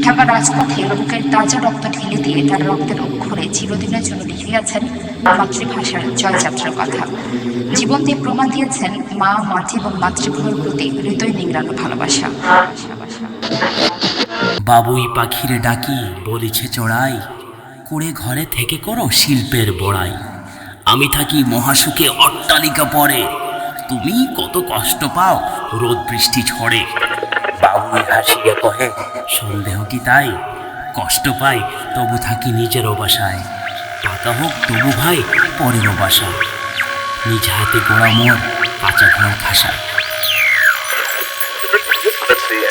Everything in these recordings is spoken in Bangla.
ঢাকার রাজপথে বুকের তাজা রক্ত ঢেলে দিয়ে তার রক্তের অক্ষরে চিরদিনের জন্য লিখে গেছেন মাতৃভাষার জয়যাত্রার কথা। জীবন দিয়ে প্রমাণ দিয়েছেন মা, মাটি এবং মাতৃভূমির প্রতি হৃদয় নিংড়ানো ভালোবাসা। বাবুই পাখির ডাকি বলিছে চড়াই, করে ঘরে থেকে করো শিল্পের বড়াই। আমি থাকি মহাসুখে অট্টালিকা পরে, তুমি কত কষ্ট পাও রোদ বৃষ্টি ঝড়ে। বাবুই হাসিয়ে কহে সন্দেহ কি তাই, কষ্ট পাই তবু থাকি নিজেরও বাসায়। পাকা হোক তবু ভাই পরেরও বাসায়, নিজ হাতে গোড়া মোর কাঁচা ঘর খাসায়।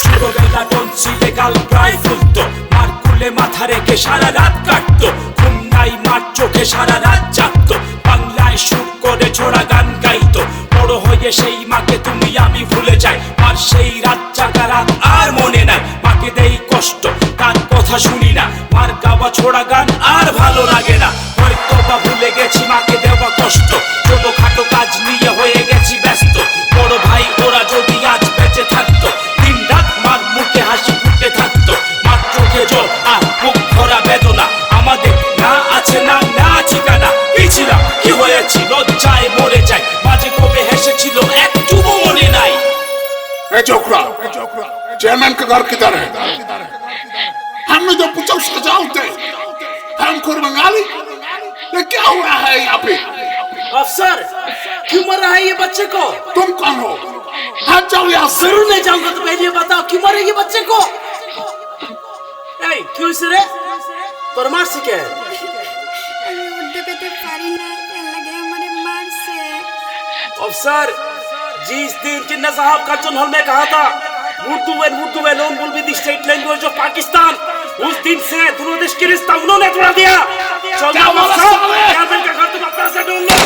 ছোটবেলা টনসিলে গাল প্রায় ফুলতো, মার কুলে মাথা রেখে সারা রাত কাটতো, ঘুম নাই মার চোখে সারা রাত জাগতো, বাংলায় সুর করে ছোড়া গান গাইতো। বড় হয়ে সেই মাকে তুমি আমি ভুলে যাই, মার সেই রাত জাগা রাত আর মনে নাই। মাকে দেই কষ্ট তার কথা শুনি না, মার গাওয়া ছোড়া গান আর ভালো লাগে না। হয়তো বা ভুলে গেছি মাকে দেওয়া কষ্ট, ছোটখাটো কাজ নিয়ে হয়ে গেছি ব্যস্ত। বড় ভাই ওরা যদি আজ বেঁচে থাকতো, দিন রাত মার মুখে হাসি ফুটে থাকতো। মার চোখে জল আর মুখ ভরা বেদনা, আমাদের না আছে না না ঠিকানা। কি ছিলাম কি হয়েছি লজ্জায় মরে যায়, মাঝে কবে হেসেছিল একটুও মনে নাই। छोकरा चेयरमैन का घर किधर है? हमने जो पूछा उसका जवाब दे। हम खुद बंगाली, ये क्या हुआ है यहाँ पे? अफसर क्यों मर रहा है ये बच्चे को? तुम कौन हो? हाथ जाओ यहाँ से। जरूर नहीं जाऊंगा, तो पहले बताओ क्यों मरे ये बच्चे को? क्यों इसे रे তোর মারছে কে? আমি উঠতে পেতে পারি না, এর লাগে আমারে মারছে। अफसर जिस दिन जिन्ना साहब का चुनाव में कहा था उर्दू में loan will be the state language of Pakistan, उस दिन से दोनों देश के रिश्ता उन्होंने तोड़ दिया। चल जाओ अफसर, चेयरमैन का घर तुम अपना से ढूंढ लो।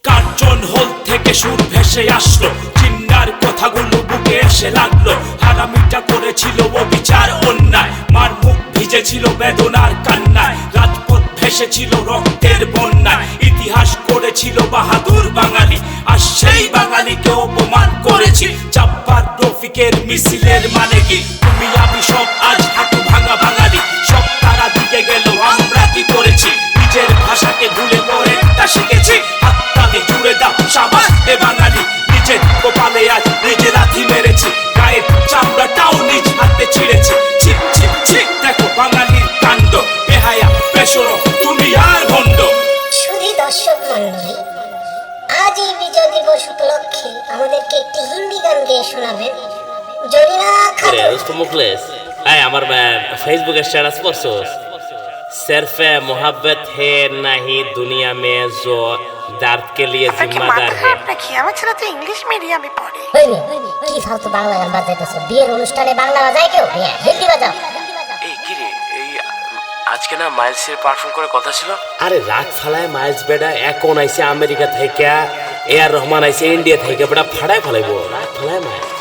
কার্জন হল থেকে সুর ভেসে আসলো, চিন্নার কথাগুলো বুকে এসে লাগলো। হারামিটা করেছিল অবিচার অন্যায়, মার মুখ ভিজেছিল বেদনার কান্নায়। রাজপথ ভেসেছিল রক্তের বন্যায়, ইতিহাস করেছিল বাহাদুর বাঙালি। আর সেই বাঙালিকে অপমান করেছি, চাপ্পার রফিকের মিছিলের মানে কি? তুমি আমি সব আজ হাঁটু ভাঙা বাঙালি, সব তারা দিকে গেল আমরা কি করেছি? নিজের ভাষাকে ভুলে পরেরটা শিখেছি, হাততালি জুড়ে দাও সাবাস এ বাঙালি। নিজের কপালে আজ নিজে লাথি মেরেছি, গায়ের চামড়াটাও নিজ হাতে ছিঁড়েছি। ছিক ছিক ছিক দেখো বাঙালির কাণ্ড, বেহায়া বেশরম তুমি আর ভণ্ড। শুধু দর্শক মন্ডলী, আজ এই বিজয় দিবস উপলক্ষে আমাদেরকে একটি হিন্দি গান গেয়ে শোনাবেন জরিনা খাতুন। मुखलेस আমার फेसबुक स्टेटस পড়ছস? सिर्फ मोहब्बत है नहीं दुनिया में जो दर्द के लिए जिम्मेदार है। আমার ছেলে তো ইংলিশ মিডিয়ামে পড়ে। কি ফালতু বাংলা গান বাজাইতেছো? বিয়ের অনুষ্ঠানে বাংলা বাজায় কেউ? হিন্দি বাজাও। এই কি রে, এই আজকে না মাইলসের পারফর্ম করে কথা ছিল। আরে রাত ফালায় মাইলস বেটা এখন আইছে আমেরিকা থেকে, এআর রহমান আইছে ইন্ডিয়া থেকে, বেটা ফাড়ায় ফেলাইবো রাত ফালায় মাইলস।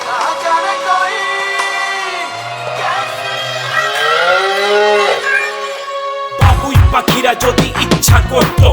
বাবুই পাখিরা যদি ইচ্ছা করতো,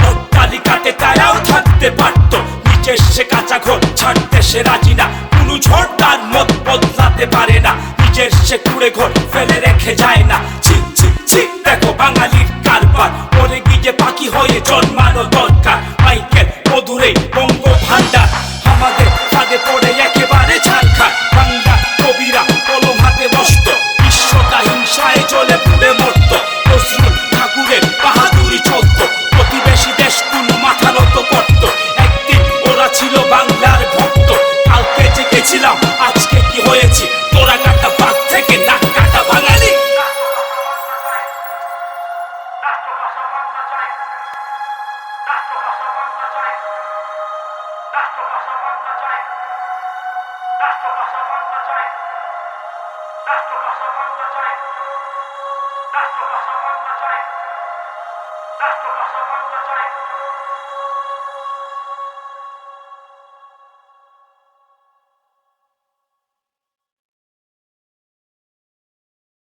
অট্টালিকাতে তারাও থাকতে পারতো। নিচের সে কাঁচা ঘর ছাড়তে সে রাজি না, কোনো ঝড় তার মত বদলাতে পারে না। নিজের সে কুড়ে ঘর ফেলে রেখে যায় না। ছিক ছিক ছিক দেখো বাঙালির কারবার, পরে গিয়ে পাখি হয়ে জন্মানো দরকার। মাইকেল মধুরে বঙ্গ ভান্ডার, আমাদের ফাঁদে পড়ে একেবারে ঝাড়খাড়। বাংলা কবিরা কলম হাতে বসত, বিশ্বটা হিংসায় চলে পুড়ে মরত। নজরুল ঠাকুরের বাহাদুরি চলত, প্রতিবেশী দেশগুলো মাথা নত করত। একদিন ওরা ছিল বাংলার ভক্ত, কালকে জেগেছিলাম আজকে কি হয়েছি? তোরা কাটা বাঘ থেকে নাক কাটা বাঙালি। রাষ্ট্রভাষা বাংলা চাই।